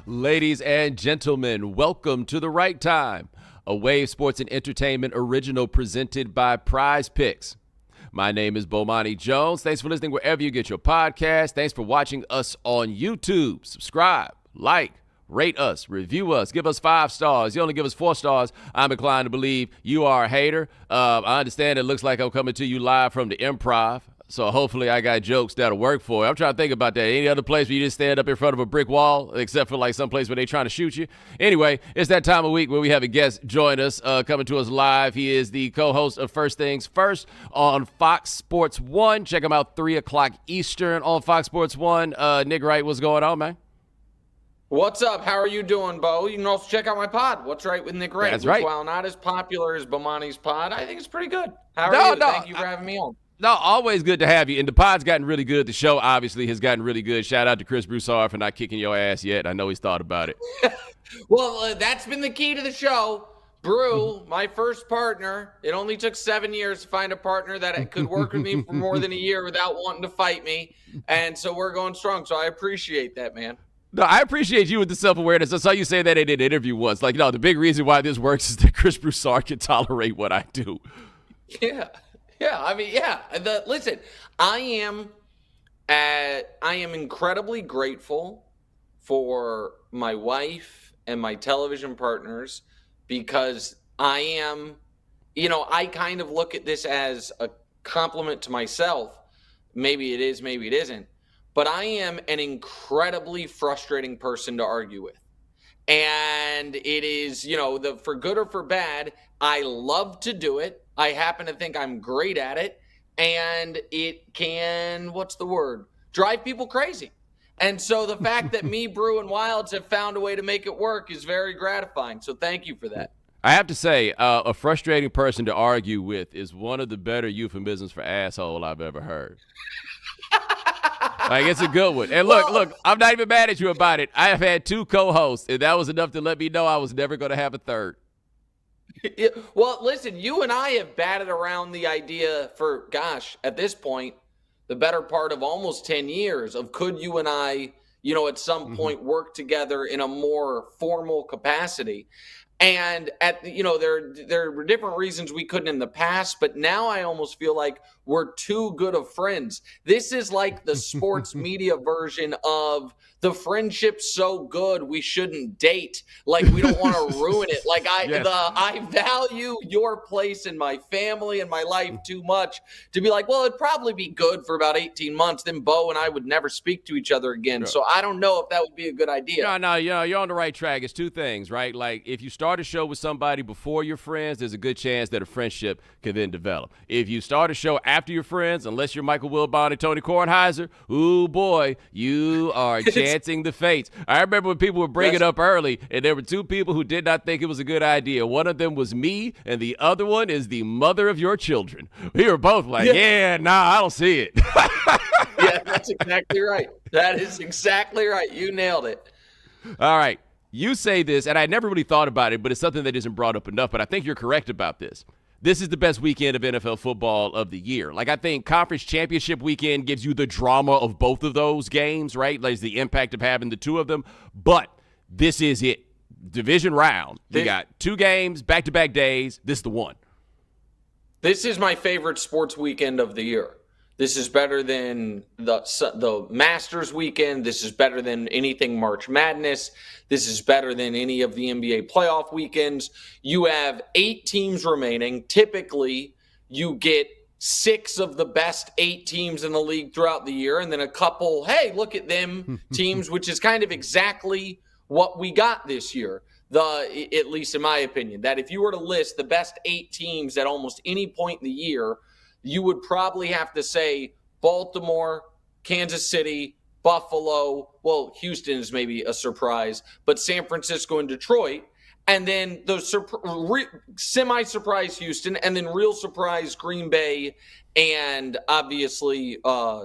Ladies and gentlemen, welcome to The Right Time, a Wave Sports and Entertainment original presented by PrizePicks. My name is Bomani Jones. Thanks for listening wherever you get your podcast. Thanks for watching us on YouTube. Subscribe, like, rate us, review us, give us 5 stars. You only give us 4 stars, I'm inclined to believe you are a hater. I understand it looks like I'm coming to you live from the Improv, so hopefully I got jokes that'll work for you. I'm trying to think about that. Any other place where you just stand up in front of a brick wall, except for like some place where they're trying to shoot you? Anyway, it's that time of week where we have a guest join us, coming to us live. He is the co-host of First Things First on Fox Sports 1. Check him out 3 o'clock Eastern on Fox Sports 1. Nick Wright, what's going on, man? What's up? How are you doing, Bo? You can also check out my pod, What's Right with Nick Wright. That's right. While not as popular as Bomani's pod, I think it's pretty good. How are you? Thank you for having me on. No, always good to have you. And the pod's gotten really good. The show, obviously, has gotten really good. Shout out to Chris Broussard for not kicking your ass yet. I know he's thought about it. Well, that's been the key to the show. Brew, my first partner. It only took 7 years to find a partner that could work with me for more than a year without wanting to fight me. And so we're going strong. So I appreciate that, man. No, I appreciate you with the self-awareness. I saw you say that in an interview once. Like, no, the big reason why this works is that Chris Broussard can tolerate what I do. Yeah. I mean, yeah. Listen, I am incredibly grateful for my wife and my television partners because I kind of look at this as a compliment to myself. Maybe it is, maybe it isn't. But I am an incredibly frustrating person to argue with. And it is, for good or for bad, I love to do it. I happen to think I'm great at it. And it can, drive people crazy. And so the fact that me, Brew, and Wilds have found a way to make it work is very gratifying. So thank you for that. I have to say, a frustrating person to argue with is one of the better euphemisms for asshole I've ever heard. Like, it's a good one. And look, I'm not even mad at you about it. I have had 2 co-hosts, and that was enough to let me know I was never going to have a third. Well, listen, you and I have batted around the idea for, at this point, the better part of almost 10 years of could you and I, at some point work together in a more formal capacity. And there were different reasons we couldn't in the past, but now I almost feel like we're too good of friends. This is like the sports media version of the friendship's so good we shouldn't date. Like, we don't want to ruin it. Like, I value your place in my family and my life too much to be like, well, it'd probably be good for about 18 months. Then Bo and I would never speak to each other again. So I don't know if that would be a good idea. No, you're on the right track. It's 2 things, right? Like, if you start a show with somebody before you're friends, there's a good chance that a friendship can then develop. If you start a show after you're friends, unless you're Michael Wilbon and Tony Kornheiser, ooh boy, you are chancing the fates. I remember when people would bring it up early, and there were 2 people who did not think it was a good idea. One of them was me, and the other one is the mother of your children. We were both like, I don't see it. Yeah, that's exactly right. That is exactly right. You nailed it. All right. You say this, and I never really thought about it, but it's something that isn't brought up enough, but I think you're correct about this. This is the best weekend of NFL football of the year. Like, I think conference championship weekend gives you the drama of both of those games, right? Like, the impact of having the 2 of them. But this is it. Division round. We got 2 games, back-to-back days. This is the one. This is my favorite sports weekend of the year. This is better than the Masters weekend. This is better than anything March Madness. This is better than any of the NBA playoff weekends. You have 8 teams remaining. Typically, you get 6 of the best 8 teams in the league throughout the year, and then a couple, hey, look at them teams, which is kind of exactly what we got this year. At least in my opinion, that if you were to list the best 8 teams at almost any point in the year, you would probably have to say Baltimore, Kansas City, Buffalo. Well, Houston is maybe a surprise, but San Francisco and Detroit. And then the semi-surprise Houston, and then real surprise Green Bay and obviously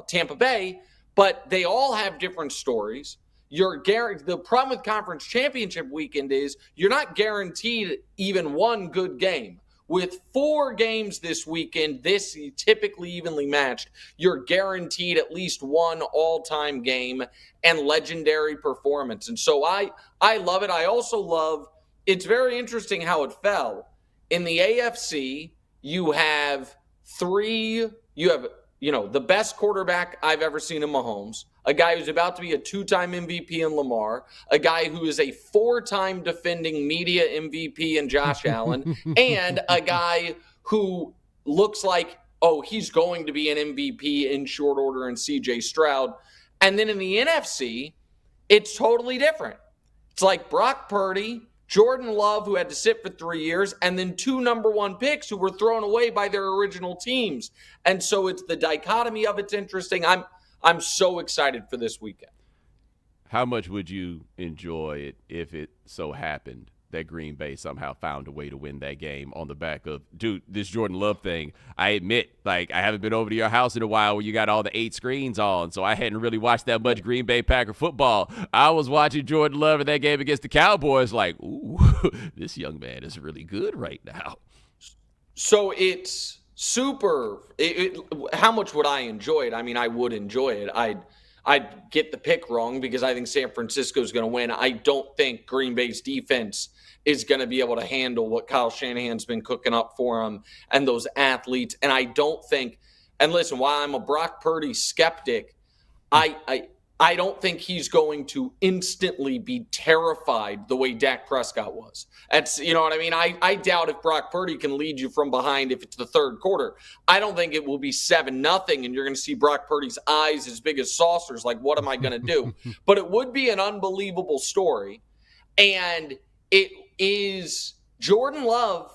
Tampa Bay. But they all have different stories. The problem with conference championship weekend is you're not guaranteed even one good game. with 4 games this weekend, this typically evenly matched, you're guaranteed at least one all-time game and legendary performance. And so I love it. I also love, it's very interesting how it fell. In the AFC, you have the best quarterback I've ever seen in Mahomes, a guy who's about to be a 2-time MVP in Lamar, a guy who is a 4-time defending media MVP in Josh Allen, and a guy who looks like, he's going to be an MVP in short order in CJ Stroud. And then in the NFC, it's totally different. It's like Brock Purdy, Jordan Love, who had to sit for 3 years, and then 2 number 1 picks who were thrown away by their original teams. And so it's the dichotomy of it's interesting. I'm so excited for this weekend. How much would you enjoy it if it so happened that Green Bay somehow found a way to win that game on the back of, dude, this Jordan Love thing? I admit, I haven't been over to your house in a while where you got all the 8 screens on, so I hadn't really watched that much Green Bay Packer football. I was watching Jordan Love in that game against the Cowboys ooh, this young man is really good right now. So it's super. How much would I enjoy it? I mean, I would enjoy it. I'd get the pick wrong because I think San Francisco is going to win. I don't think Green Bay's defense is going to be able to handle what Kyle Shanahan's been cooking up for them and those athletes. And I don't think, and listen, while I'm a Brock Purdy skeptic, I don't think he's going to instantly be terrified the way Dak Prescott was. That's, you know what I mean? I doubt if Brock Purdy can lead you from behind if it's the third quarter. I don't think it will be 7-0 and you're going to see Brock Purdy's eyes as big as saucers. Like, what am I going to do? But it would be an unbelievable story. And it is Jordan Love.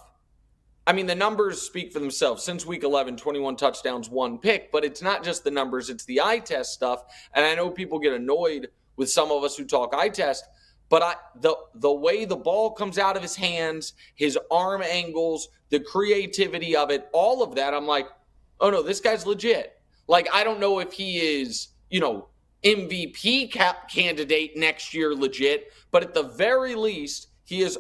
I mean, the numbers speak for themselves. Since week 11, 21 touchdowns, 1 pick. But it's not just the numbers. It's the eye test stuff. And I know people get annoyed with some of us who talk eye test. But the way the ball comes out of his hands, his arm angles, the creativity of it, all of that, I'm like, oh, no, this guy's legit. Like, I don't know if he is, MVP candidate next year legit. But at the very least, he is,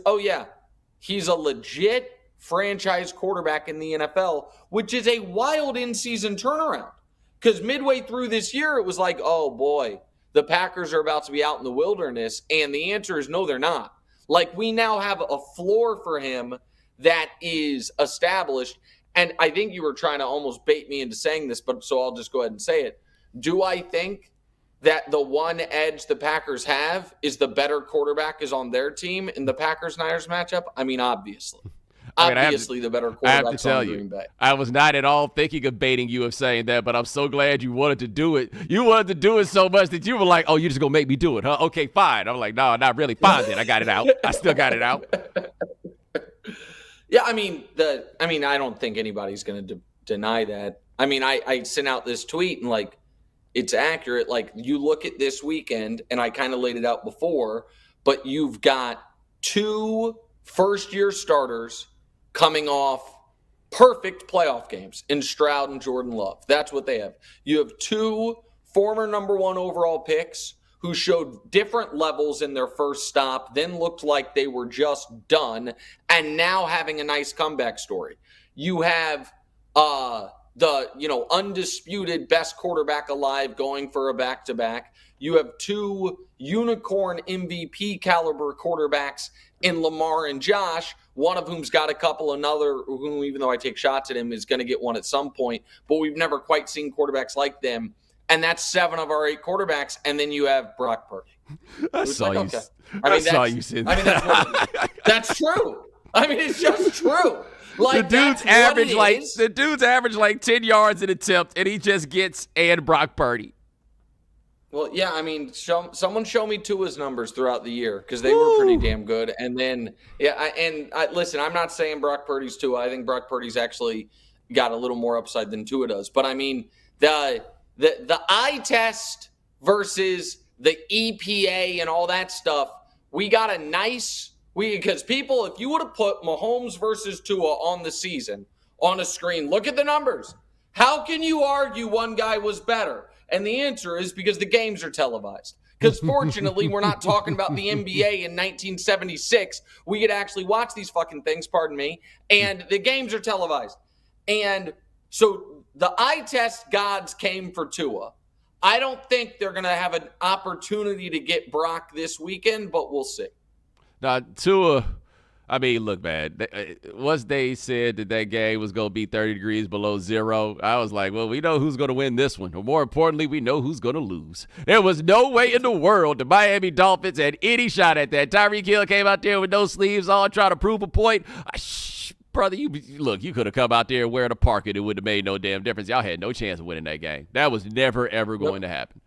he's a legit franchise quarterback in the NFL, which is a wild in-season turnaround. Because midway through this year, it was like, oh boy, the Packers are about to be out in the wilderness. And the answer is no, they're not. Like, we now have a floor for him that is established. And I think you were trying to almost bait me into saying this, but so I'll just go ahead and say it. Do I think that the one edge the Packers have is the better quarterback is on their team in the Packers-Niners matchup? I mean, obviously. Obviously, the better quarterback's on Green Bay. I was not at all thinking of baiting you of saying that, but I'm so glad you wanted to do it. You wanted to do it so much that you were like, oh, you're just going to make me do it, huh? Okay, fine. I'm like, no, not really. Fine then. I got it out. I still got it out. Yeah, I mean, I don't think anybody's going to deny that. I mean, I sent out this tweet and, it's accurate. You look at this weekend, and I kind of laid it out before, but you've got 2 first-year starters coming off perfect playoff games in Stroud and Jordan Love. That's what they have. You have 2 former number 1 overall picks who showed different levels in their first stop, then looked like they were just done, and now having a nice comeback story. You have the undisputed best quarterback alive going for a back-to-back. You have 2 unicorn MVP caliber quarterbacks in Lamar and Josh, one of whom's got a couple, another whom, even though I take shots at him, is going to get one at some point. But we've never quite seen quarterbacks like them. And that's 7 of our 8 quarterbacks. And then you have Brock Purdy. I saw you say that. That's true. I mean, it's just true. The dude's average like 10 yards an attempt, and he just gets Brock Purdy. Well, yeah, I mean, someone show me Tua's numbers throughout the year because they were pretty damn good. And then, listen, I'm not saying Brock Purdy's Tua. I think Brock Purdy's actually got a little more upside than Tua does. But I mean, the eye test versus the EPA and all that stuff, we got a nice because people, if you would have put Mahomes versus Tua on the season on a screen, look at the numbers. How can you argue one guy was better? And the answer is because the games are televised. Because fortunately, we're not talking about the NBA in 1976. We could actually watch these fucking things, pardon me, and the games are televised. And so the eye test gods came for Tua. I don't think they're going to have an opportunity to get Brock this weekend, but we'll see. Now, Tua, I mean, look, man, once they said that game was going to be 30 degrees below zero, I was like, well, we know who's going to win this one. Or more importantly, we know who's going to lose. There was no way in the world the Miami Dolphins had any shot at that. Tyreek Hill came out there with no sleeves on, trying to prove a point. Brother, you could have come out there wearing a parka. It would have made no damn difference. Y'all had no chance of winning that game. That was never, ever going to happen.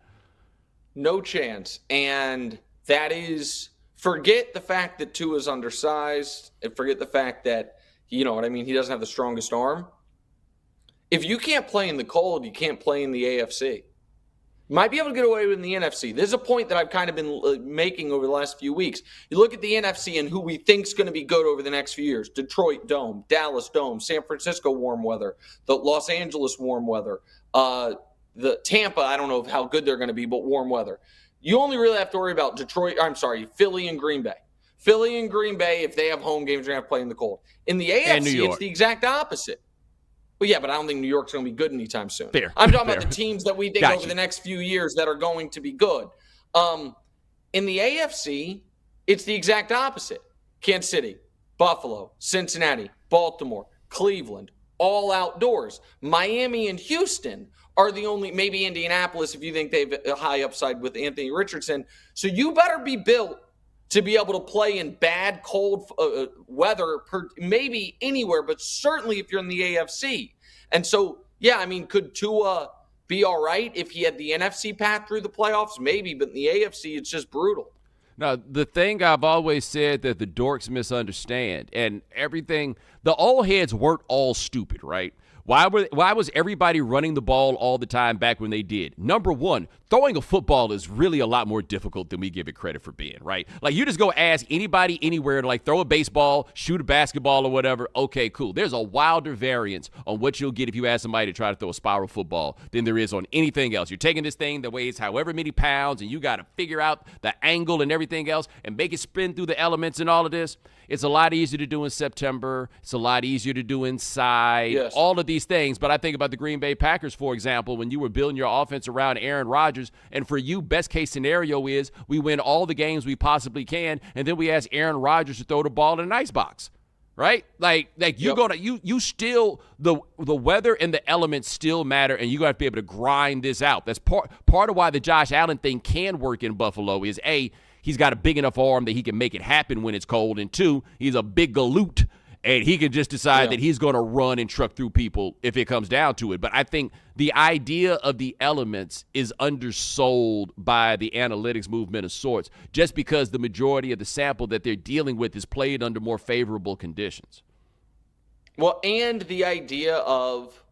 No chance. And that is... Forget the fact that Tua's undersized, and forget the fact that, you know what I mean, he doesn't have the strongest arm. If you can't play in the cold, you can't play in the AFC. You might be able to get away with in the NFC. This is a point that I've kind of been making over the last few weeks. You look at the NFC and who we think is going to be good over the next few years. Detroit Dome, Dallas Dome, San Francisco warm weather, the Los Angeles warm weather, the Tampa, I don't know how good they're going to be, but warm weather. You only really have to worry about Philly and Green Bay. Philly and Green Bay, if they have home games, they're going to have to play in the cold. In the AFC, it's the exact opposite. Well, yeah, but I don't think New York's going to be good anytime soon. Fair. I'm talking about the teams that we think over the next few years that are going to be good. In the AFC, it's the exact opposite. Kansas City, Buffalo, Cincinnati, Baltimore, Cleveland, all outdoors. Miami and Houston are the only, maybe Indianapolis if you think they have a high upside with Anthony Richardson. So you better be built to be able to play in bad, cold weather, maybe anywhere, but certainly if you're in the AFC. And so, yeah, I mean, could Tua be all right if he had the NFC path through the playoffs? Maybe, but in the AFC, it's just brutal. Now, the thing I've always said that the dorks misunderstand, and everything, the old heads weren't all stupid, right? Why was everybody running the ball all the time back when they did? Number one, throwing a football is really a lot more difficult than we give it credit for being, right? Like, you just go ask anybody anywhere to, like, throw a baseball, shoot a basketball or whatever. Okay, cool. There's a wilder variance on what you'll get if you ask somebody to try to throw a spiral football than there is on anything else. You're taking this thing that weighs however many pounds, and you got to figure out the angle and everything else and make it spin through the elements and all of this. It's a lot easier to do in September. It's a lot easier to do inside. Yes. All of these things. But I think about the Green Bay Packers, for example, when you were building your offense around Aaron Rodgers, and for you, best case scenario is we win all the games we possibly can, and then we ask Aaron Rodgers to throw the ball in an icebox. Right? Like you're gonna you still the weather and the elements still matter, and you're gonna have to be able to grind this out. That's part of why the Josh Allen thing can work in Buffalo is A, he's got a big enough arm that he can make it happen when it's cold, and two, he's a big galoot, and he can just decide that he's going to run and truck through people if it comes down to it. But I think the idea of the elements is undersold by the analytics movement of sorts, just because the majority of the sample that they're dealing with is played under more favorable conditions. Well, and the idea of,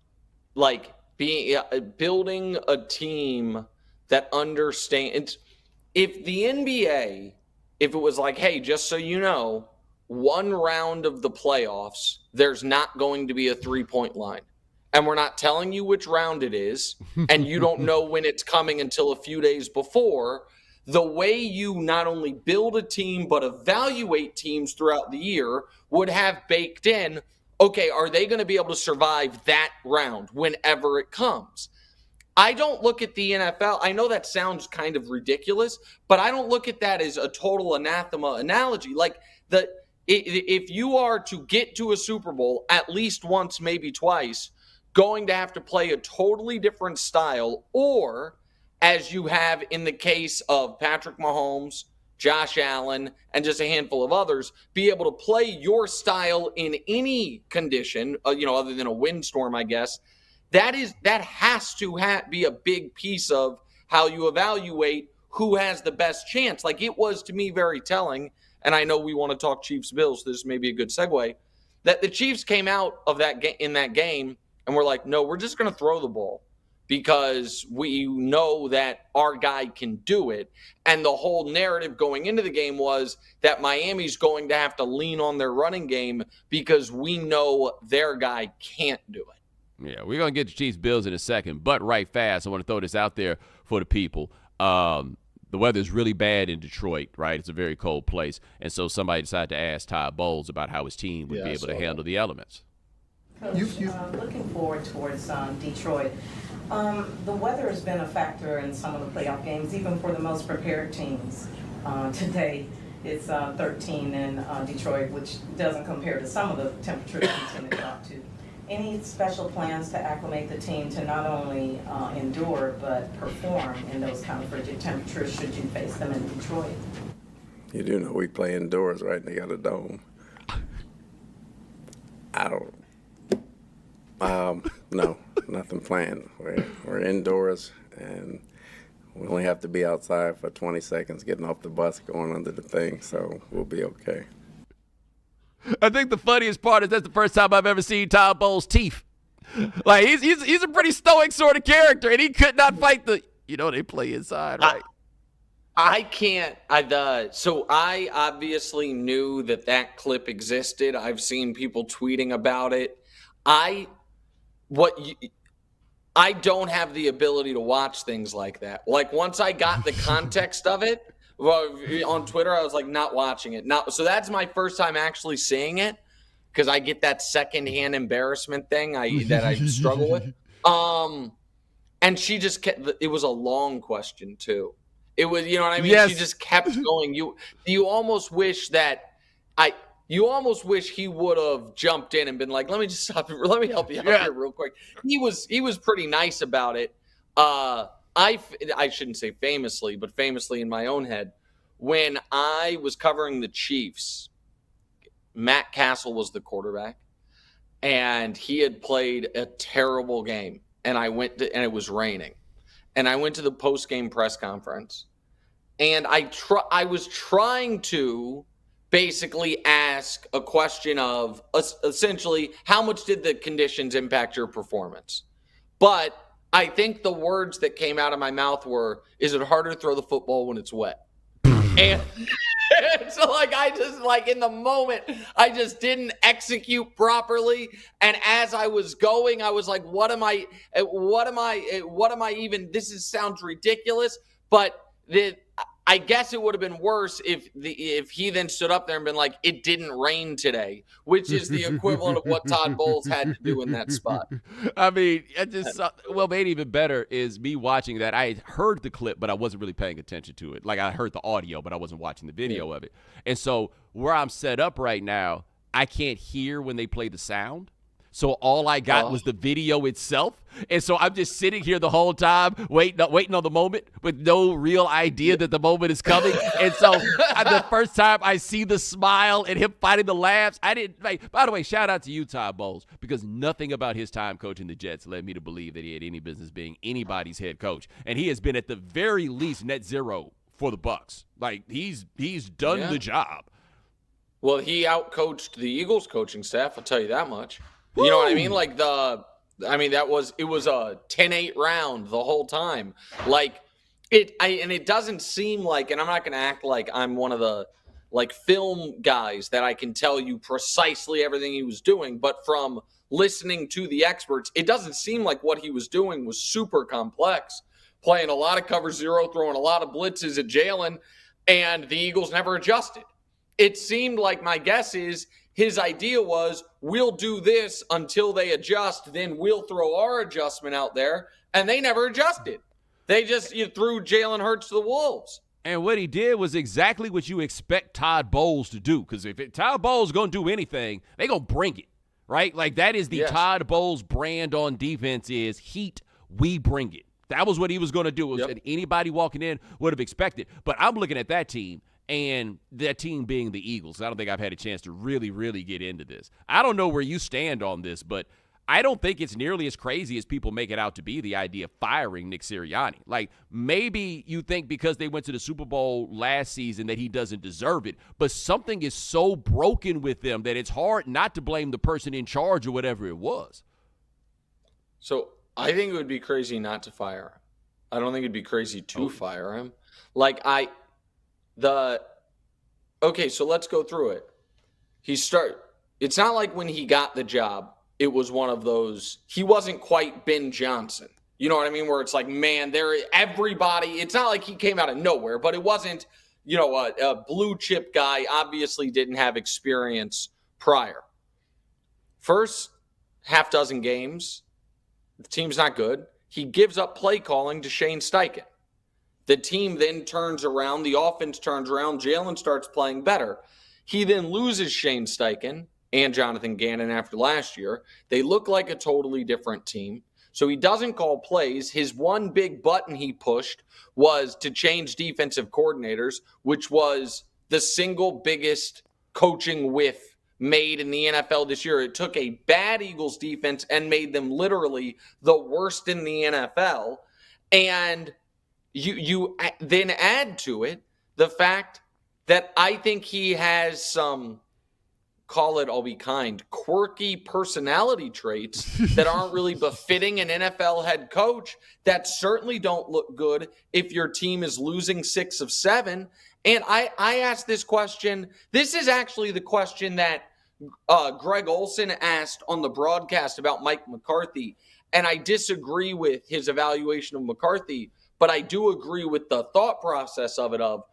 like, building a team that understands – if the NBA, if it was like, hey, just so you know, one round of the playoffs, there's not going to be a three-point line. And we're not telling you which round it is, and you don't know when it's coming until a few days before. The way you not only build a team but evaluate teams throughout the year would have baked in, okay, are they going to be able to survive that round whenever it comes? I don't look at the NFL. I know that sounds kind of ridiculous, but I don't look at that as a total anathema analogy. Like, if you are to get to a Super Bowl at least once, maybe twice, going to have to play a totally different style, or as you have in the case of Patrick Mahomes, Josh Allen, and just a handful of others, be able to play your style in any condition, other than a windstorm, I guess. That has to be a big piece of how you evaluate who has the best chance. Like, it was, to me, very telling, and I know we want to talk Chiefs-Bills, so this may be a good segue, that the Chiefs came out of in that game and were like, no, we're just going to throw the ball because we know that our guy can do it. And the whole narrative going into the game was that Miami's going to have to lean on their running game because we know their guy can't do it. Yeah, we're going to get to Chiefs Bills in a second, but right fast, I want to throw this out there for the people. the weather's really bad in Detroit, right? It's a very cold place. And so somebody decided to ask Todd Bowles about how his team would be able to handle the elements. Coach, looking forward towards Detroit. The weather has been a factor in some of the playoff games, even for the most prepared teams. Today, it's 13 in Detroit, which doesn't compare to some of the temperatures we tend to drop to. Any special plans to acclimate the team to not only endure but perform in those kind of frigid temperatures should you face them in Detroit? You do know we play indoors, right? And they got a dome. No, nothing planned. We're indoors, and we only have to be outside for 20 seconds getting off the bus going under the thing, so we'll be okay. I think the funniest part is that's the first time I've ever seen Todd Bowles' teeth. Like, he's a pretty stoic sort of character, and he could not fight they play inside, right? I can't. So I obviously knew that clip existed. I've seen people tweeting about it. I don't have the ability to watch things like that. Like, once I got the context of it, on Twitter, I was like, not watching it. So that's my first time actually seeing it, because I get that secondhand embarrassment thing that I struggle with. And she just kept. It was a long question too. It was, you know what I mean? Yes. She just kept going. You almost wish You almost wish he would have jumped in and been like, "Let me just stop. Let me help you out here real quick." He was pretty nice about it. I shouldn't say famously, but famously in my own head, when I was covering the Chiefs, Matt Castle was the quarterback, and he had played a terrible game. And and it was raining, and I went to the post-game press conference, and I was trying to basically ask a question of essentially, how much did the conditions impact your performance? But I think the words that came out of my mouth were, is it harder to throw the football when it's wet? And so, I just, in the moment, I just didn't execute properly. And as I was going, I was like, what am I even, sounds ridiculous, but I guess it would have been worse if he then stood up there and been like, it didn't rain today, which is the equivalent of what Todd Bowles had to do in that spot. I mean, made even better is me watching that. I had heard the clip, but I wasn't really paying attention to it. Like, I heard the audio, but I wasn't watching the video of it. And so where I'm set up right now, I can't hear when they play the sound. So all I got was the video itself. And so I'm just sitting here the whole time waiting on the moment with no real idea that the moment is coming. And so the first time I see the smile and him fighting the laughs, I didn't – by the way, shout out to you, Todd Bowles, because nothing about his time coaching the Jets led me to believe that he had any business being anybody's head coach. And he has been at the very least net zero for the Bucs. Like, he's done the job. Well, he outcoached the Eagles coaching staff, I'll tell you that much. You know what I mean? It was a 10-8 round the whole time. It doesn't seem like, and I'm not going to act like I'm one of the film guys that I can tell you precisely everything he was doing, but from listening to the experts, it doesn't seem like what he was doing was super complex. Playing a lot of cover zero, throwing a lot of blitzes at Jalen, and the Eagles never adjusted. It seemed like, my guess is, his idea was, we'll do this until they adjust, then we'll throw our adjustment out there, and they never adjusted. They just threw Jalen Hurts to the wolves. And what he did was exactly what you expect Todd Bowles to do, because if Todd Bowles is going to do anything, they're going to bring it, right? Like, that is the Todd Bowles brand on defense is heat, we bring it. That was what he was going to do. It was what anybody walking in would have expected. But I'm looking at that team, and that team being the Eagles. I don't think I've had a chance to really, really get into this. I don't know where you stand on this, but I don't think it's nearly as crazy as people make it out to be, the idea of firing Nick Sirianni. Like, maybe you think because they went to the Super Bowl last season that he doesn't deserve it, but something is so broken with them that it's hard not to blame the person in charge or whatever it was. So I think it would be crazy not to fire him. I don't think it'd be crazy to fire him. Okay, so let's go through it. It's not like when he got the job, it was one of those, he wasn't quite Ben Johnson. You know what I mean? Where it's like, man, everybody, it's not like he came out of nowhere, but it wasn't, a blue chip guy, obviously didn't have experience prior. First half dozen games, the team's not good. He gives up play calling to Shane Steichen. The team then turns around, the offense turns around, Jalen starts playing better. He then loses Shane Steichen and Jonathan Gannon after last year. They look like a totally different team. So he doesn't call plays. His one big button he pushed was to change defensive coordinators, which was the single biggest coaching whiff made in the NFL this year. It took a bad Eagles defense and made them literally the worst in the NFL. And you then add to it the fact that I think he has some, call it, I'll be kind, quirky personality traits that aren't really befitting an NFL head coach, that certainly don't look good if your team is losing 6 of 7. And I asked this question. This is actually the question that Greg Olsen asked on the broadcast about Mike McCarthy. And I disagree with his evaluation of McCarthy, but I do agree with the thought process of it of,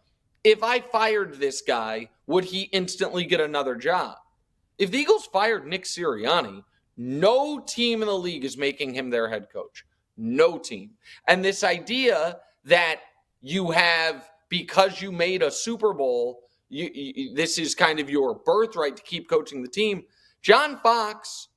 if I fired this guy, would he instantly get another job? If the Eagles fired Nick Sirianni, no team in the league is making him their head coach. No team. And this idea that you have, because you made a Super Bowl, this is kind of your birthright to keep coaching the team. John Fox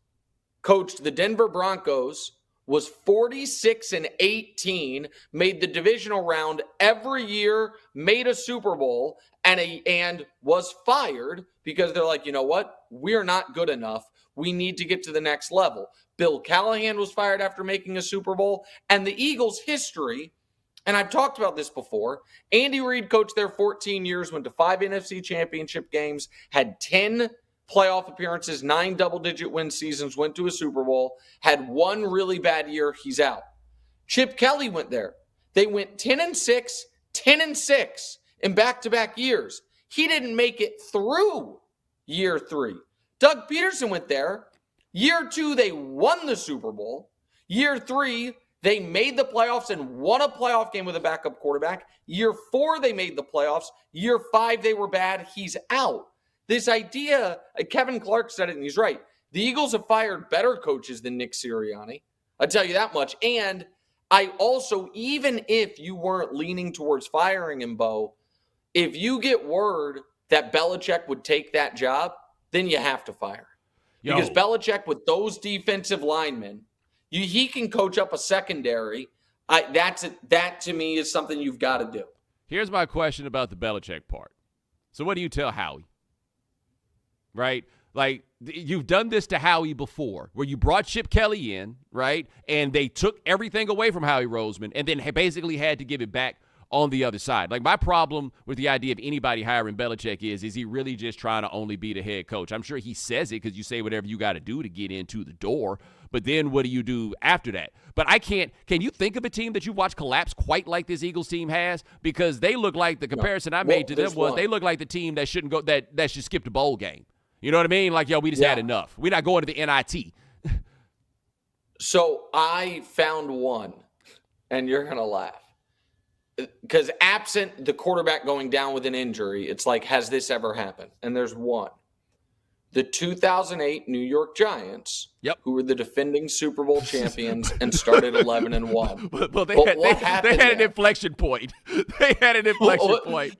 coached the Denver Broncos, was 46-18, made the divisional round every year, made a Super Bowl, and was fired because they're like, you know what? We're not good enough. We need to get to the next level. Bill Callahan was fired after making a Super Bowl. And the Eagles' history, and I've talked about this before, Andy Reid coached there 14 years, went to 5 NFC championship games, had 10 playoff appearances, 9 double-digit win seasons, went to a Super Bowl, had 1 really bad year, he's out. Chip Kelly went there. They went 10-6, 10-6 in back-to-back years. He didn't make it through year 3. Doug Peterson went there. Year 2, they won the Super Bowl. Year 3, they made the playoffs and won a playoff game with a backup quarterback. Year 4, they made the playoffs. Year 5, they were bad. He's out. This idea, Kevin Clark said it, and he's right. The Eagles have fired better coaches than Nick Sirianni. I'll tell you that much. And I also, even if you weren't leaning towards firing him, Bo, if you get word that Belichick would take that job, then you have to fire. Because Belichick, with those defensive linemen, he can coach up a secondary. That to me is something you've got to do. Here's my question about the Belichick part. So what do you tell Howie? Right? Like, you've done this to Howie before, where you brought Chip Kelly in, right? And they took everything away from Howie Roseman and then basically had to give it back on the other side. Like, my problem with the idea of anybody hiring Belichick is he really just trying to only be the head coach? I'm sure he says it because you say whatever you got to do to get into the door, but then what do you do after that? But can you think of a team that you watch collapse quite like this Eagles team has? Because they look like, the comparison I made to them was, they look like the team that shouldn't go, that should skip the bowl game. You know what I mean? Like, we just had enough. We're not going to the NIT. So I found one, and you're going to laugh. Because absent the quarterback going down with an injury, it's like, has this ever happened? And there's one. The 2008 New York Giants, who were the defending Super Bowl champions and started 11-1. Well, they had an inflection point. They had an inflection point.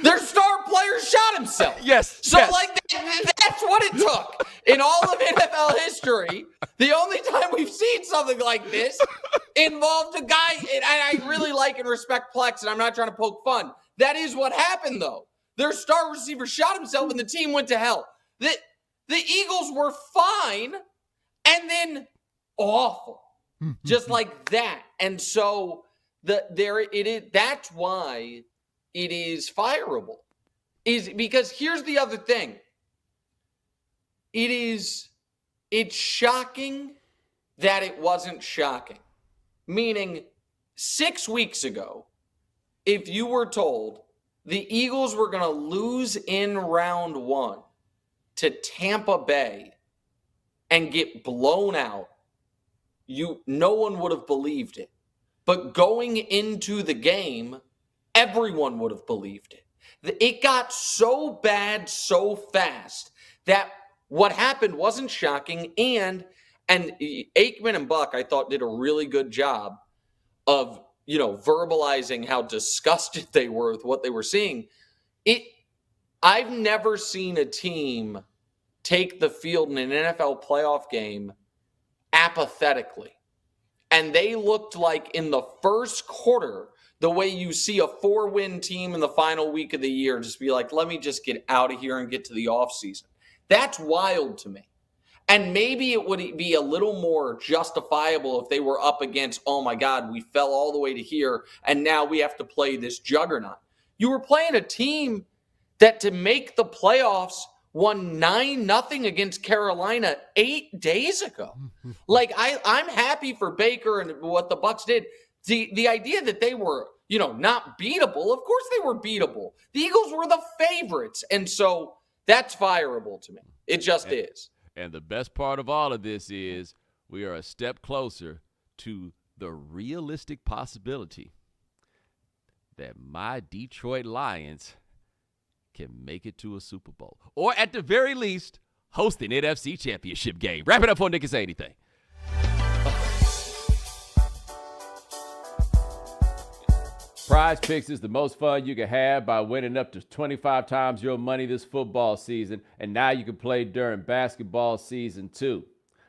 Their star player shot himself. Yes. So, that's what it took. In all of NFL history, the only time we've seen something like this involved a guy, and I really like and respect Plex, and I'm not trying to poke fun. That is what happened, though. Their star receiver shot himself, and the team went to hell. The Eagles were fine, and then awful. Just like that. And so, that's why it is fireable, is because here's the other thing. It's shocking that it wasn't shocking. Meaning, 6 weeks ago, if you were told the Eagles were going to lose in round 1 to Tampa Bay and get blown out no one would have believed it. But going into the game, everyone would have believed it. It got so bad so fast that what happened wasn't shocking. And Aikman and Buck, I thought, did a really good job of, verbalizing how disgusted they were with what they were seeing. I've never seen a team take the field in an NFL playoff game apathetically. And they looked like in the first quarter, the way you see a 4-win team in the final week of the year just be like, let me just get out of here and get to the offseason. That's wild to me. And maybe it would be a little more justifiable if they were up against, oh my God, we fell all the way to here, and now we have to play this juggernaut. You were playing a team that, to make the playoffs, won 9-0 against Carolina 8 days ago. Like, I'm happy for Baker and what the Bucs did. The idea that they were, not beatable, of course they were beatable. The Eagles were the favorites. And so that's fireable to me. It just is. And the best part of all of this is we are a step closer to the realistic possibility that my Detroit Lions can make it to a Super Bowl, or at the very least, host an NFC Championship game. Wrap it up before Nick can say anything. PrizePicks is the most fun you can have by winning up to 25 times your money this football season, and now you can play during basketball season too.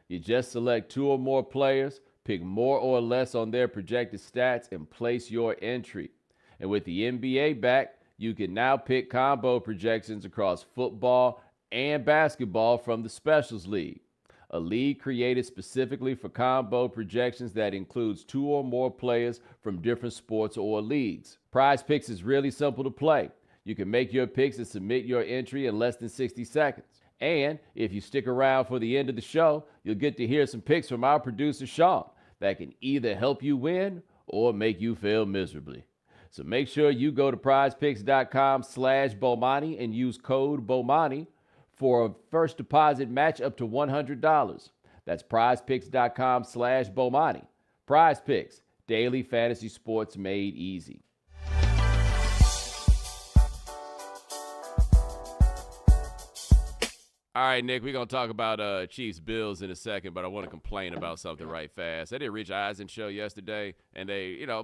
You just select 2 or more players, pick more or less on their projected stats, and place your entry. And with the NBA back, you can now pick combo projections across football and basketball from the Specials League, a league created specifically for combo projections that includes 2 or more players from different sports or leagues. PrizePicks is really simple to play. You can make your picks and submit your entry in less than 60 seconds. And if you stick around for the end of the show, you'll get to hear some picks from our producer, Sean, that can either help you win or make you fail miserably. So make sure you go to prizepicks.com/Bomani and use code Bomani for a first deposit match up to $100. That's prizepicks.com/Bomani. PrizePicks, daily fantasy sports made easy. All right, Nick, we're going to talk about Chiefs-Bills in a second, but I want to complain about something right fast. I did Rich Eisen's show yesterday, and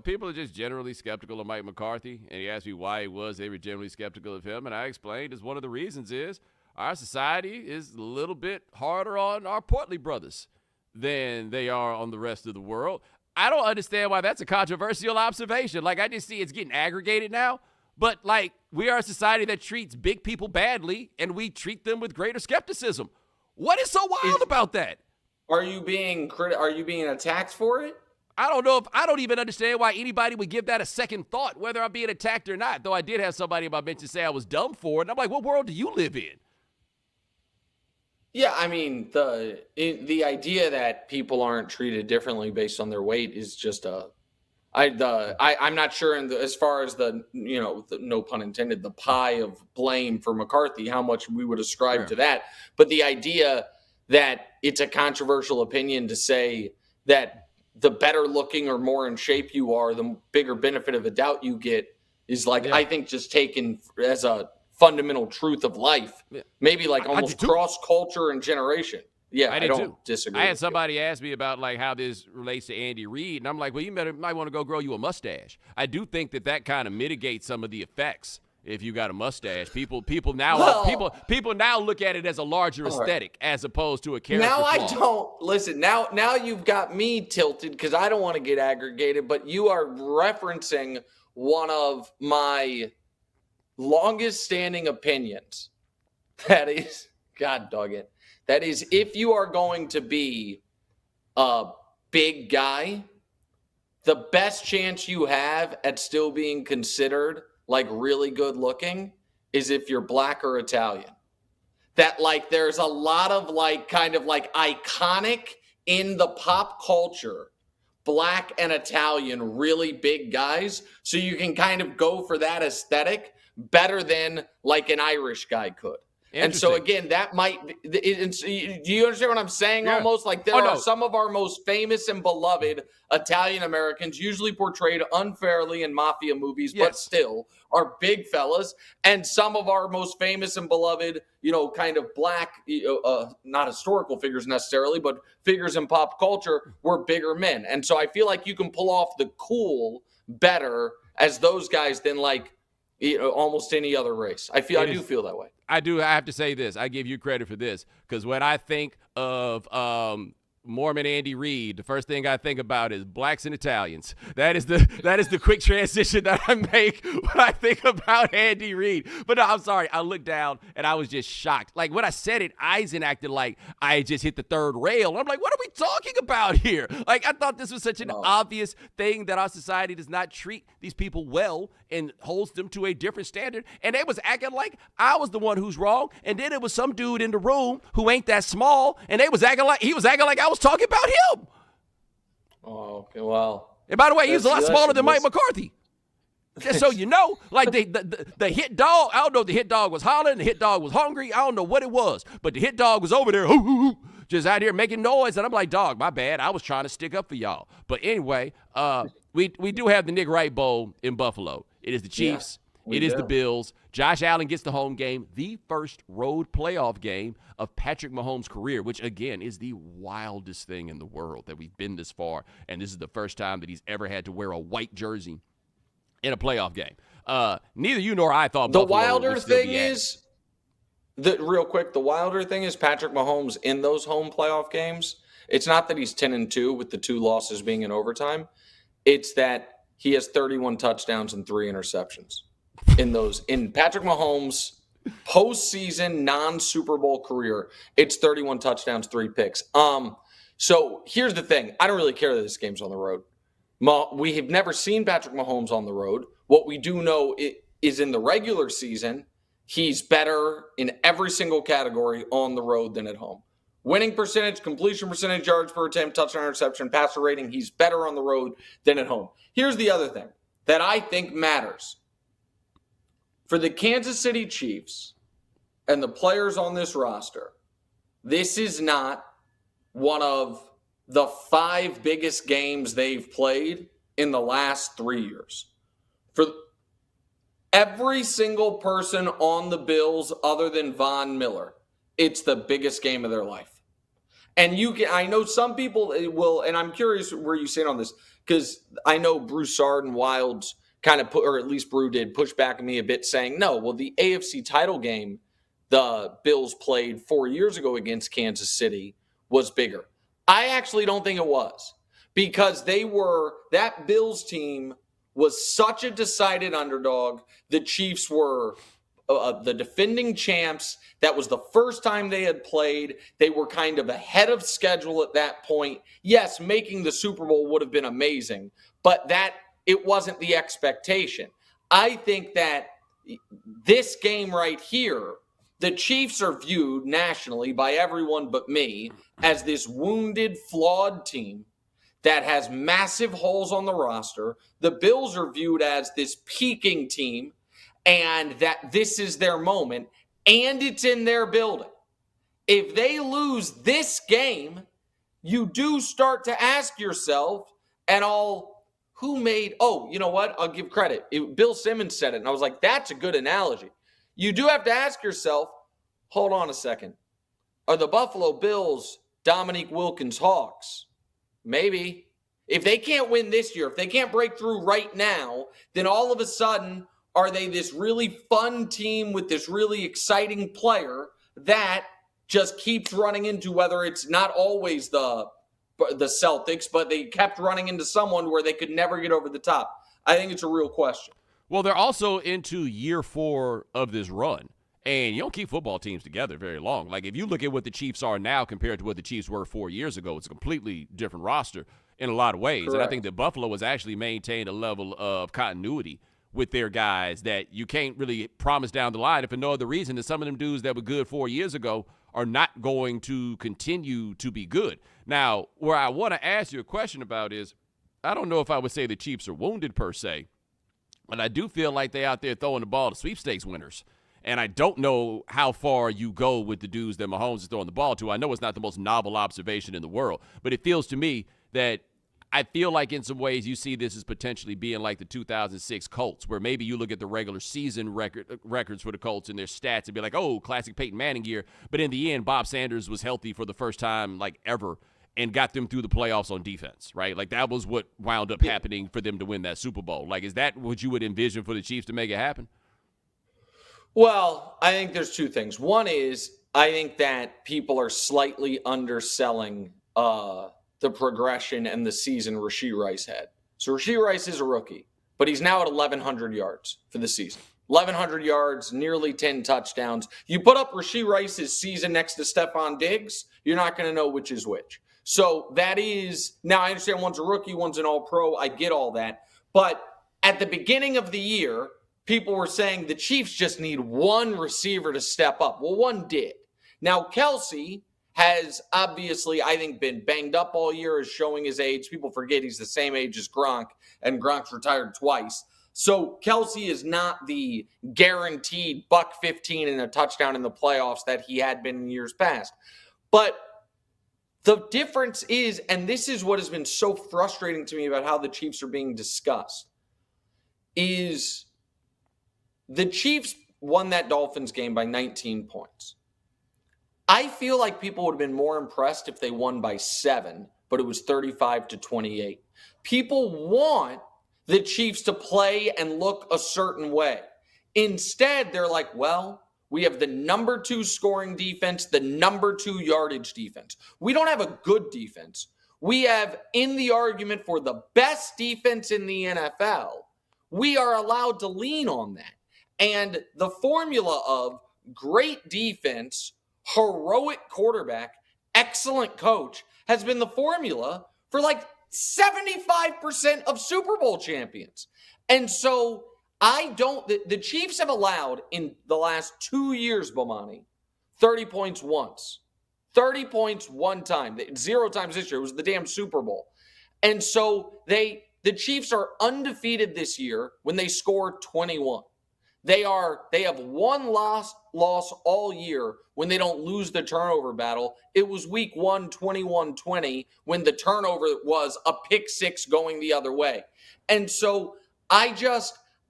people are just generally skeptical of Mike McCarthy, and he asked me why they were generally skeptical of him, and I explained as one of the reasons is our society is a little bit harder on our Portly brothers than they are on the rest of the world. I don't understand why that's a controversial observation. Like, I just see it's getting aggregated now. But, we are a society that treats big people badly, and we treat them with greater skepticism. What is so wild about that? Are you being attacked for it? I don't even understand why anybody would give that a second thought, whether I'm being attacked or not. Though I did have somebody in my bench say I was dumb for it. And I'm like, what world do you live in? Yeah, I mean, the idea that people aren't treated differently based on their weight is just I'm not sure as far as no pun intended, the pie of blame for McCarthy, how much we would ascribe to that. But the idea that it's a controversial opinion to say that the better looking or more in shape you are, the bigger benefit of the doubt you get is I think just taken as a fundamental truth of life, maybe almost cross culture and generation. Yeah, I don't disagree. I had somebody ask me about how this relates to Andy Reid, and I'm like, well, you might want to go grow you a mustache. I do think that kind of mitigates some of the effects if you got a mustache. People now look at it as a larger aesthetic as opposed to a character flaw. I don't listen. Now you've got me tilted because I don't want to get aggregated, but you are referencing one of my longest standing opinions. That is, God dog it. That is, if you are going to be a big guy, the best chance you have at still being considered really good looking is if you're black or Italian. That there's a lot of iconic in the pop culture, black and Italian, really big guys. So you can kind of go for that aesthetic better than an Irish guy could. And so again, that might be, do you understand what I'm saying? Yeah. Almost like there are some of our most famous and beloved Italian Americans, usually portrayed unfairly in mafia movies, but still are big fellas. And some of our most famous and beloved, kind of black, not historical figures necessarily, but figures in pop culture were bigger men. And so I feel like you can pull off the cool better as those guys than like almost any other race. I do feel that way. I do. I have to say this. I give you credit for this because when I think of Mormon Andy Reid, the first thing I think about is blacks and Italians. That is the quick transition that I make when I think about Andy Reid. But no, I'm sorry. I looked down and I was just shocked. Like when I said it, Eisen acted like I just hit the third rail. I'm like, what are we talking about here? Like I thought this was such an obvious thing that our society does not treat these people well and holds them to a different standard. And they was acting like I was the one who's wrong. And then it was some dude in the room who ain't that small, and he was acting like I was talking about him. Oh, okay. Well, and by the way, he was a lot smaller than Mike McCarthy. Just so you know, like the hit dog, I don't know if the hit dog was hollering, the hit dog was hungry, I don't know what it was, but the hit dog was over there, just out here making noise, and I'm like, dog, my bad, I was trying to stick up for y'all. But anyway, we do have the Nick Wright Bowl in Buffalo. It is the Chiefs. It is the Bills. Josh Allen gets the home game, the first road playoff game of Patrick Mahomes' career, which, again, is the wildest thing in the world that we've been this far. And this is the first time that he's ever had to wear a white jersey in a playoff game. Neither you nor I thought the Buffalo wilder would still thing be at it. is, real quick, the wilder thing is Patrick Mahomes in those home playoff games. It's not that he's 10-2 with the 2 losses being in overtime. It's that he has 31 touchdowns and 3 interceptions. In Patrick Mahomes' postseason non-Super Bowl career, it's 31 touchdowns, 3 picks. So here's the thing. I don't really care that this game's on the road. We have never seen Patrick Mahomes on the road. What we do know is in the regular season, he's better in every single category on the road than at home. Winning percentage, completion percentage, yards per attempt, touchdown, interception, passer rating, he's better on the road than at home. Here's the other thing that I think matters. For the Kansas City Chiefs and the players on this roster, this is not one of the 5 biggest games they've played in the last 3 years. For every single person on the Bills other than Von Miller, it's the biggest game of their life. And I know some people will, and I'm curious where you stand on this, because I know Broussard and Wilds kind of or at least Brew did, push back at me a bit saying, no, well, the AFC title game the Bills played 4 years ago against Kansas City was bigger. I actually don't think it was, because that Bills team was such a decided underdog. The Chiefs were the defending champs. That was the first time they had played. They were kind of ahead of schedule at that point. Yes, making the Super Bowl would have been amazing, but it wasn't the expectation. I think that this game right here, the Chiefs are viewed nationally by everyone but me as this wounded, flawed team that has massive holes on the roster. The Bills are viewed as this peaking team and that this is their moment, and it's in their building. If they lose this game, you do start to ask yourself, you know what? I'll give credit. Bill Simmons said it, and I was like, that's a good analogy. You do have to ask yourself, hold on a second. Are the Buffalo Bills Dominique Wilkins Hawks? Maybe. If they can't win this year, if they can't break through right now, then all of a sudden, are they this really fun team with this really exciting player that just keeps running into, whether it's not always the Celtics, but they kept running into someone where they could never get over the top? I think it's a real question. Well, they're also into year 4 of this run, and you don't keep football teams together very long. Like, if you look at what the Chiefs are now compared to what the Chiefs were 4 years ago, it's a completely different roster in a lot of ways. Correct. And I think that Buffalo has actually maintained a level of continuity with their guys that you can't really promise down the line, if for no other reason that some of them dudes that were good 4 years ago are not going to continue to be good. Now, where I want to ask you a question about is, I don't know if I would say the Chiefs are wounded per se, but I do feel like they're out there throwing the ball to sweepstakes winners. And I don't know how far you go with the dudes that Mahomes is throwing the ball to. I know it's not the most novel observation in the world, but it feels to me that I feel like in some ways you see this as potentially being like the 2006 Colts, where maybe you look at the regular season records for the Colts and their stats and be like, oh, classic Peyton Manning year. But in the end, Bob Sanders was healthy for the first time like ever and got them through the playoffs on defense, right? Like that was what wound up happening for them to win that Super Bowl. Like, is that what you would envision for the Chiefs to make it happen? Well, I think there's two things. One is I think that people are slightly underselling the progression and the season Rashee Rice had. So Rashee Rice is a rookie, but he's now at 1,100 yards for the season. 1,100 yards, nearly 10 touchdowns. You put up Rashee Rice's season next to Stephon Diggs, you're not going to know which is which. So that is, now I understand one's a rookie, one's an all-pro. I get all that. But at the beginning of the year, people were saying the Chiefs just need one receiver to step up. Well, one did. Now, Kelsey has obviously, I think, been banged up all year, is showing his age. People forget he's the same age as Gronk, and Gronk's retired twice. So Kelsey is not the guaranteed $115 and a touchdown in the playoffs that he had been in years past. But the difference is, and this is what has been so frustrating to me about how the Chiefs are being discussed, is the Chiefs won that Dolphins game by 19 points. I feel like people would have been more impressed if they won by 7, but it was 35-28. People want the Chiefs to play and look a certain way. Instead, they're like, well, we have the number 2 scoring defense, the number 2 yardage defense. We don't have a good defense. We have, in the argument for the best defense in the NFL, we are allowed to lean on that. And the formula of great defense, heroic quarterback, excellent coach has been the formula for like 75% of Super Bowl champions. And so the Chiefs have allowed in the last 2 years, Bomani, 30 points once, 30 points one time, 0 times this year. It was the damn Super Bowl. And so the Chiefs are undefeated this year when they score 21. They have one loss all year when they don't lose the turnover battle. It was week 1, 21-20, when the turnover was a pick six going the other way. And so I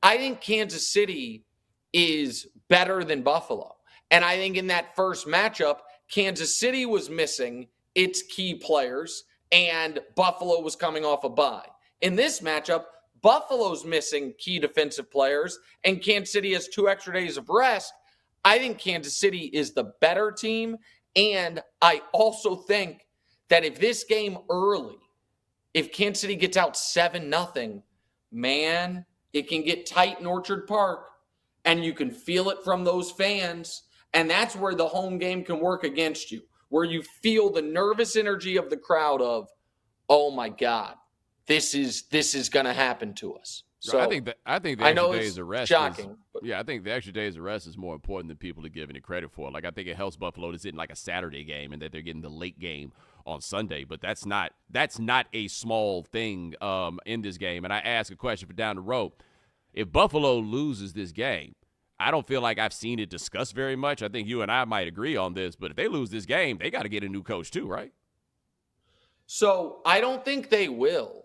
think Kansas City is better than Buffalo. And I think in that first matchup, Kansas City was missing its key players and Buffalo was coming off a bye. In this matchup, Buffalo's missing key defensive players, and Kansas City has 2 extra days of rest. I think Kansas City is the better team, and I also think that if this game early, if Kansas City gets out 7-0, man, it can get tight in Orchard Park, and you can feel it from those fans, and that's where the home game can work against you, where you feel the nervous energy of the crowd of, oh my God, this is going to happen to us. So I think the extra days of rest shocking. I think the extra days of rest is more important than people are giving it credit for. Like, I think it helps Buffalo to sit in like a Saturday game and that they're getting the late game on Sunday. But that's not a small thing in this game. And I ask a question for down the road. If Buffalo loses this game, I don't feel like I've seen it discussed very much. I think you and I might agree on this. But if they lose this game, they got to get a new coach too, right? So I don't think they will.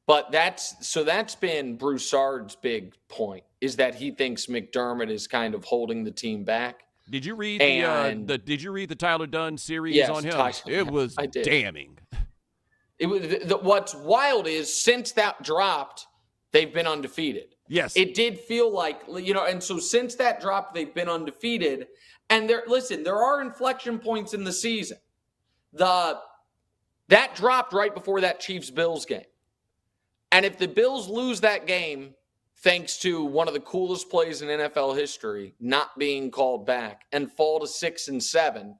But that's been Broussard's big point, is that he thinks McDermott is kind of holding the team back. Did you read the Tyler Dunne series on him? It was damning. It was what's wild is since that dropped, they've been undefeated. Yes. It did feel like, and so since that dropped, they've been undefeated. And there are inflection points in the season. That dropped right before that Chiefs-Bills game. And if the Bills lose that game, thanks to one of the coolest plays in NFL history not being called back, and fall to 6-7,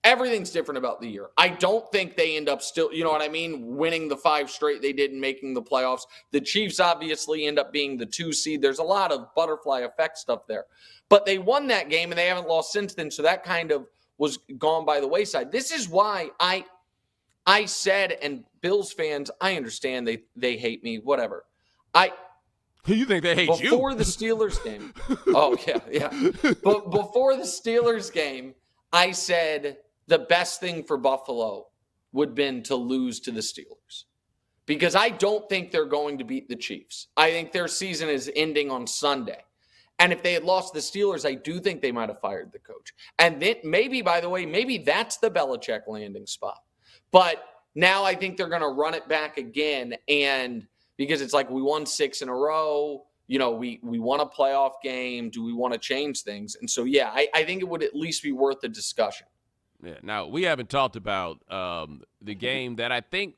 everything's different about the year. I don't think they end up still, winning the 5 straight they did and making the playoffs. The Chiefs obviously end up being the 2 seed. There's a lot of butterfly effect stuff there. But they won that game, and they haven't lost since then, so that kind of was gone by the wayside. This is why I said, and Bills fans, I understand they hate me, whatever. You think they hate you? Before the Steelers game. Oh, yeah. But before the Steelers game, I said the best thing for Buffalo would have been to lose to the Steelers. Because I don't think they're going to beat the Chiefs. I think their season is ending on Sunday. And if they had lost the Steelers, I do think they might have fired the coach. And then maybe, by the way, maybe that's the Belichick landing spot. But now I think they're going to run it back again. And because it's like we won 6 in a row, we won a playoff game. Do we want to change things? And so, yeah, I think it would at least be worth a discussion. Yeah. Now, we haven't talked about the game that I think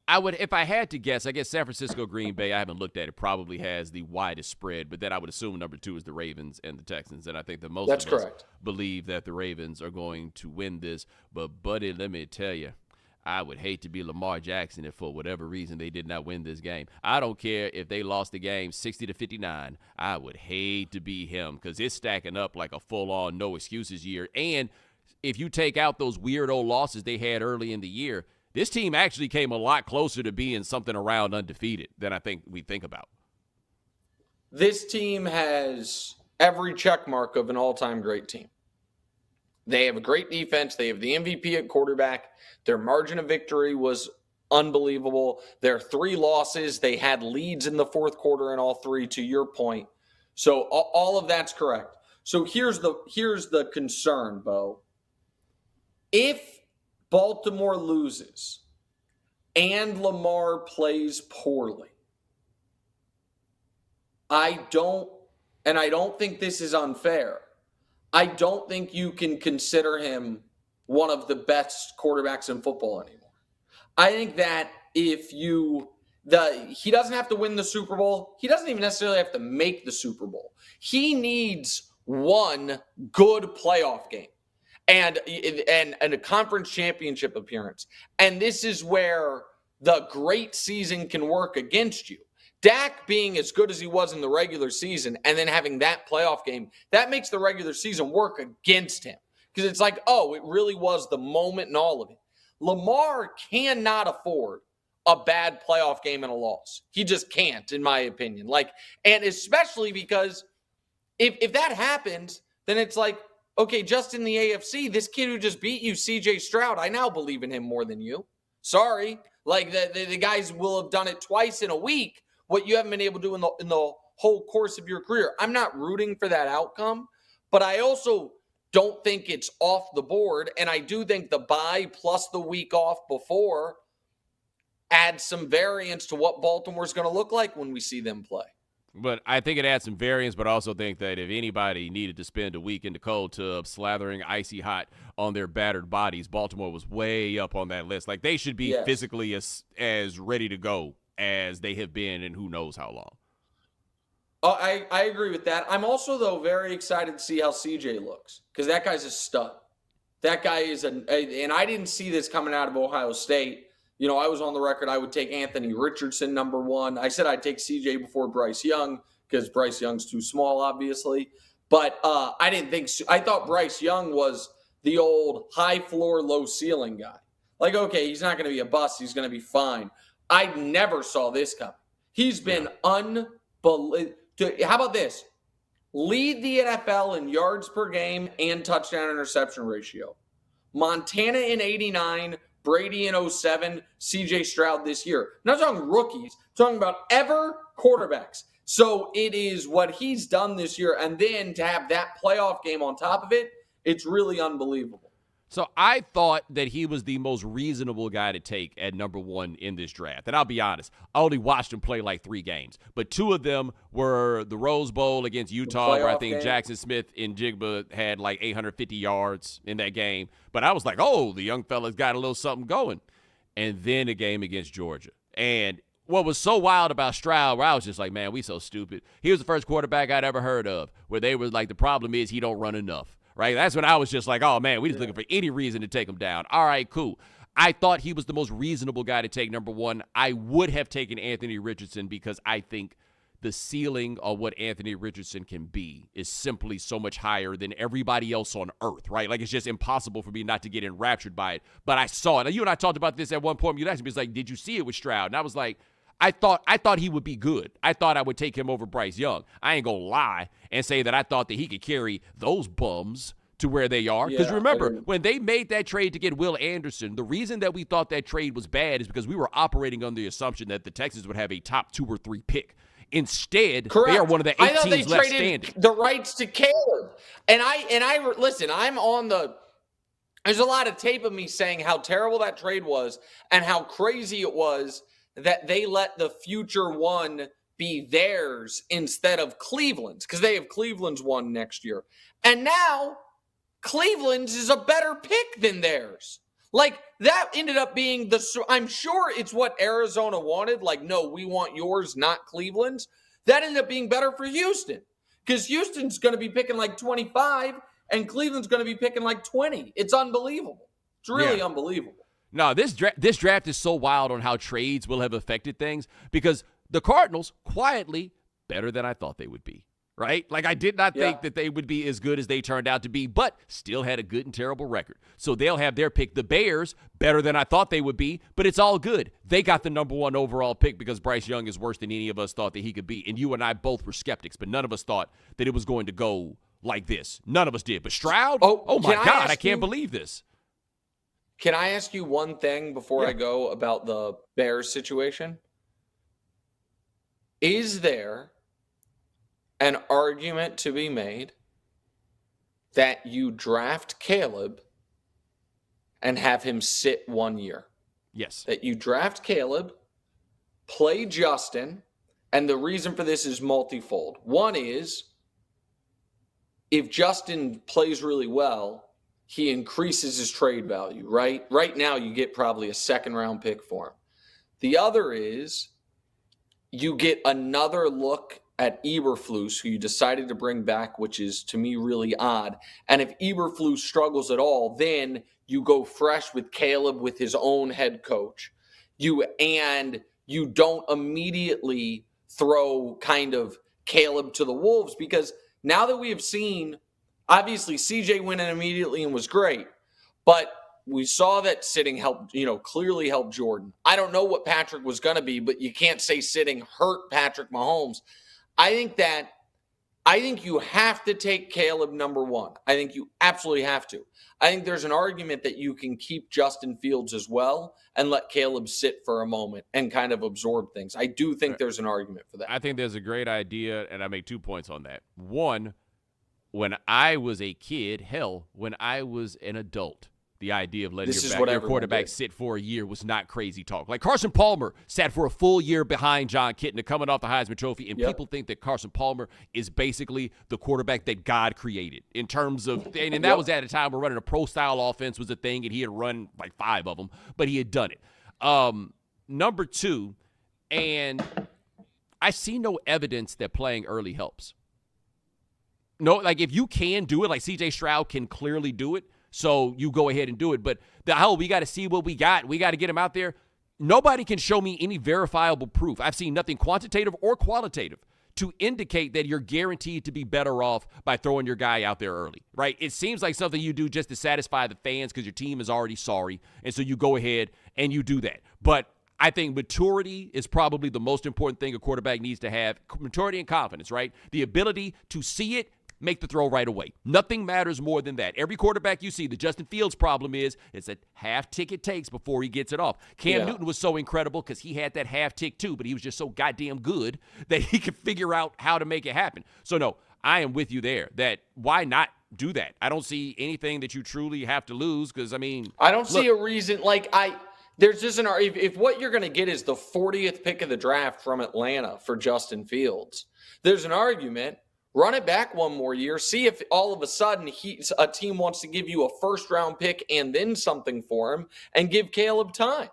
I would, if I had to guess, I guess San Francisco, Green Bay, I haven't looked at it, probably has the widest spread, but then I would assume number 2 is the Ravens and the Texans, and I think that most That's of us correct. believe that the Ravens are going to win this. But, buddy, let me tell you, I would hate to be Lamar Jackson if for whatever reason they did not win this game. I don't care if they lost the game 60-59. I would hate to be him because it's stacking up like a full-on no excuses year. And if you take out those weirdo losses they had early in the year, this team actually came a lot closer to being something around undefeated than I think we think about. This team has every check mark of an all-time great team. They have a great defense. They have the MVP at quarterback. Their margin of victory was unbelievable. Their 3 losses, they had leads in the fourth quarter in all 3, to your point. So all of that's correct. So here's the concern, Bo. If Baltimore loses and Lamar plays poorly, I don't think this is unfair. I don't think you can consider him one of the best quarterbacks in football anymore. I think that he doesn't have to win the Super Bowl. He doesn't even necessarily have to make the Super Bowl. He needs one good playoff game and a conference championship appearance. And this is where the great season can work against you. Dak being as good as he was in the regular season and then having that playoff game, that makes the regular season work against him. Because it's like, oh, it really was the moment and all of it. Lamar cannot afford a bad playoff game and a loss. He just can't, in my opinion. And especially because if that happens, then it's like, okay, just in the AFC, this kid who just beat you, CJ Stroud, I now believe in him more than you. Sorry. The guys will have done it twice in a week, what you haven't been able to do in the whole course of your career. I'm not rooting for that outcome, but I also don't think it's off the board. And I do think the bye plus the week off before adds some variance to what Baltimore's going to look like when we see them play. But I think it adds some variance, but I also think that if anybody needed to spend a week in the cold tub slathering icy hot on their battered bodies, Baltimore was way up on that list. They should be physically as ready to go as they have been in who knows how long. Oh, I agree with that. I'm also, though, very excited to see how CJ looks because that guy's a stud. That guy is and I didn't see this coming out of Ohio State. I was on the record I would take Anthony Richardson number 1. I said I'd take CJ before Bryce Young because Bryce Young's too small, obviously. But I didn't think – I thought Bryce Young was the old high floor, low ceiling guy. Okay, he's not going to be a bust. He's going to be fine. I never saw this coming. He's been unbelievable. How about this? Lead the NFL in yards per game and touchdown interception ratio. Montana in 89, Brady in 07, CJ Stroud this year. I'm not talking rookies. I'm talking about ever quarterbacks. So it is what he's done this year. And then to have that playoff game on top of it, it's really unbelievable. So I thought that he was the most reasonable guy to take at number 1 in this draft. And I'll be honest, I only watched him play 3 games. But 2 of them were the Rose Bowl against Utah, where I think Jackson Smith and Jigba had 850 yards in that game. But I was like, oh, the young fella's got a little something going. And then a game against Georgia. And what was so wild about Stroud, where I was just like, man, we so stupid. He was the first quarterback I'd ever heard of where they were like, the problem is he don't run enough. Right? That's when I was just like, oh, man, we just looking for any reason to take him down. All right, cool. I thought he was the most reasonable guy to take number 1. I would have taken Anthony Richardson because I think the ceiling of what Anthony Richardson can be is simply so much higher than everybody else on earth, right? It's just impossible for me not to get enraptured by it. But I saw it. Now, you and I talked about this at one point. You asked me, it's like, did you see it with Stroud? And I was like, I thought he would be good. I thought I would take him over Bryce Young. I ain't gonna lie and say that I thought that he could carry those bums to where they are. Because remember, when they made that trade to get Will Anderson, the reason that we thought that trade was bad is because we were operating on the assumption that the Texans would have a top 2 or 3 pick. Instead, they are one of the 8 teams left standing. The rights to Caleb. And I listen, I'm on the – there's a lot of tape of me saying how terrible that trade was and how crazy it was that they let the future one be theirs instead of Cleveland's, because they have Cleveland's one next year. And now – Cleveland's is a better pick than theirs. Like, that ended up being I'm sure it's what Arizona wanted. Like, no, we want yours, not Cleveland's. That ended up being better for Houston because Houston's going to be picking like 25 and Cleveland's going to be picking like 20. It's unbelievable. It's really unbelievable. No, this draft is so wild on how trades will have affected things because the Cardinals, quietly, better than I thought they would be. Right? Like, I did not think that they would be as good as they turned out to be, but still had a good and terrible record. So they'll have their pick. The Bears, better than I thought they would be, but it's all good. They got the number 1 overall pick because Bryce Young is worse than any of us thought that he could be. And you and I both were skeptics, but none of us thought that it was going to go like this. None of us did. But Stroud, oh my God, I can't believe this. Can I ask you one thing before I go about the Bears situation? Is there an argument to be made that you draft Caleb and have him sit 1 year? Yes. That you draft Caleb, play Justin, and the reason for this is multifold. One is, if Justin plays really well, he increases his trade value, right? Right now, you get probably a 2nd-round pick for him. The other is, you get another look at Eberflus, who you decided to bring back, which is, to me, really odd. And if Eberflus struggles at all, then you go fresh with Caleb with his own head coach. You don't immediately throw kind of Caleb to the wolves, because now that we have seen, obviously CJ went in immediately and was great, but we saw that sitting helped, clearly helped Jordan. I don't know what Patrick was going to be, but you can't say sitting hurt Patrick Mahomes. I think you have to take Caleb number 1. I think you absolutely have to. I think there's an argument that you can keep Justin Fields as well and let Caleb sit for a moment and kind of absorb things. I do think there's an argument for that. I think there's a great idea, and I make 2 points on that. One, when I was a kid, when I was an adult, the idea of letting your quarterback sit for a year was not crazy talk. Like Carson Palmer sat for a full year behind John Kitna coming off the Heisman Trophy, and people think that Carson Palmer is basically the quarterback that God created in terms of – and that was at a time where running a pro-style offense was a thing, and he had run like 5 of them, but he had done it. Number 2, and I see no evidence that playing early helps. No, like if you can do it, like CJ Stroud can clearly do it, so you go ahead and do it. But we got to see what we got. We got to get him out there. Nobody can show me any verifiable proof. I've seen nothing quantitative or qualitative to indicate that you're guaranteed to be better off by throwing your guy out there early, right? It seems like something you do just to satisfy the fans because your team is already sorry, and so you go ahead and you do that. But I think maturity is probably the most important thing a quarterback needs to have. Maturity and confidence, right? The ability to see it, make the throw right away. Nothing matters more than that. Every quarterback you see, the Justin Fields problem is it's a half tick it takes before he gets it off. Cam Newton was so incredible because he had that half tick too, but he was just so goddamn good that he could figure out how to make it happen. So no, I am with you there that why not do that? I don't see anything that you truly have to lose because, I mean. I don't see a reason. There's just if what you're going to get is the 40th pick of the draft from Atlanta for Justin Fields, there's an argument. Run it back one more year. See if all of a sudden a team wants to give you a 1st-round pick and then something for him and give Caleb time.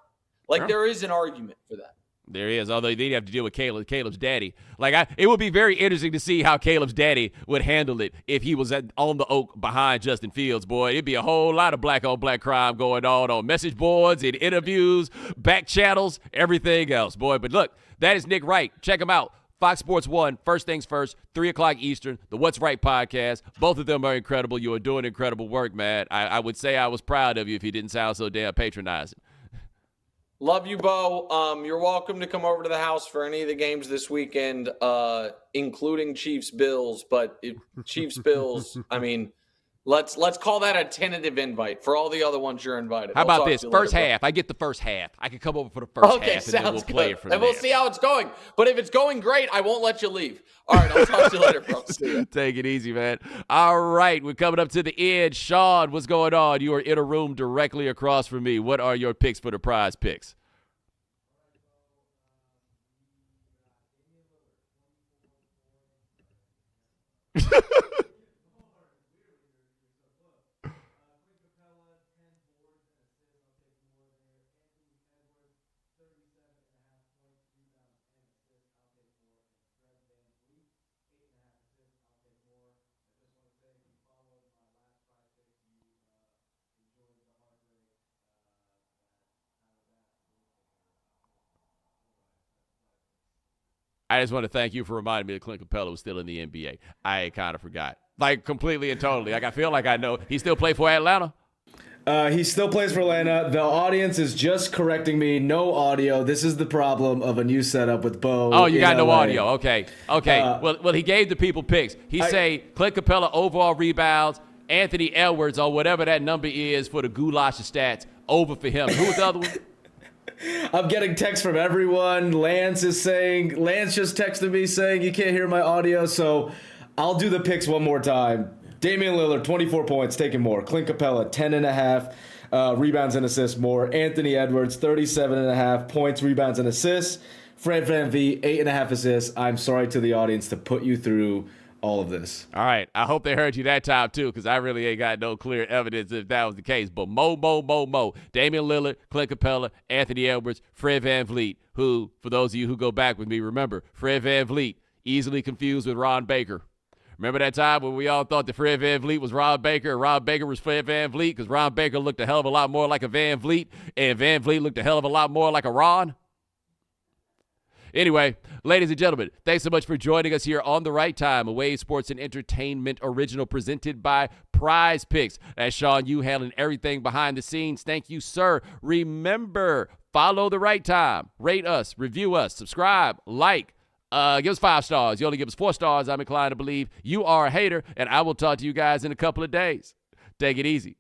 There is an argument for that. There is, although they'd have to deal with Caleb's daddy. It would be very interesting to see how Caleb's daddy would handle it if he was on the oak behind Justin Fields, boy. It'd be a whole lot of black-on-black crime going on message boards and interviews, back channels, everything else, boy. But look, that is Nick Wright. Check him out. Fox Sports 1, First Things First, 3 o'clock Eastern, the What's Right podcast. Both of them are incredible. You are doing incredible work, man. I would say I was proud of you if you didn't sound so damn patronizing. Love you, Bo. You're welcome to come over to the house for any of the games this weekend, including Chiefs-Bills. But if Chiefs-Bills, I mean, let's call that a tentative invite. For all the other ones, you're invited. How about this? First half. I get the first half. I can come over for the first half, and then we'll play it from there. And we'll see how it's going. But if it's going great, I won't let you leave. All right, I'll talk to you later, bro. See ya. Take it easy, man. All right, we're coming up to the end. Sean, what's going on? You are in a room directly across from me. What are your picks for the prize picks? I just want to thank you for reminding me that Clint Capella was still in the NBA. I kind of forgot. Like, completely and totally. Like, I feel like I know. He still play for Atlanta? He still plays for Atlanta. The audience is just correcting me. No audio. This is the problem of a new setup with Bo. Oh, you got no LA. audio. Okay. Well, he gave the people picks. He say Clint Capella overall rebounds, Anthony Edwards or whatever that number is for the goulash of stats over for him. Who was the other one? I'm getting texts from everyone. Lance just texted me saying you can't hear my audio, so I'll do the picks one more time. Damian Lillard, 24 points, taking more. Clint Capella, 10.5 rebounds and assists more. Anthony Edwards, 37.5 points, rebounds, and assists. Fred VanVleet, 8.5 assists. I'm sorry to the audience to put you through all of this. All right. I hope they heard you that time, too, because I really ain't got no clear evidence if that was the case. But Mo. Damian Lillard, Clint Capella, Anthony Edwards, Fred VanVleet, who, for those of you who go back with me, remember, Fred VanVleet, easily confused with Ron Baker. Remember that time when we all thought that Fred VanVleet was Ron Baker and Ron Baker was Fred VanVleet because Ron Baker looked a hell of a lot more like a VanVleet and VanVleet looked a hell of a lot more like a Ron? Anyway, ladies and gentlemen, thanks so much for joining us here on The Right Time, a Wave Sports and Entertainment original presented by PrizePicks. That's Sean, you handling everything behind the scenes. Thank you, sir. Remember, follow The Right Time. Rate us, review us, subscribe, like. Give us 5 stars. You only give us 4 stars, I'm inclined to believe. You are a hater, and I will talk to you guys in a couple of days. Take it easy.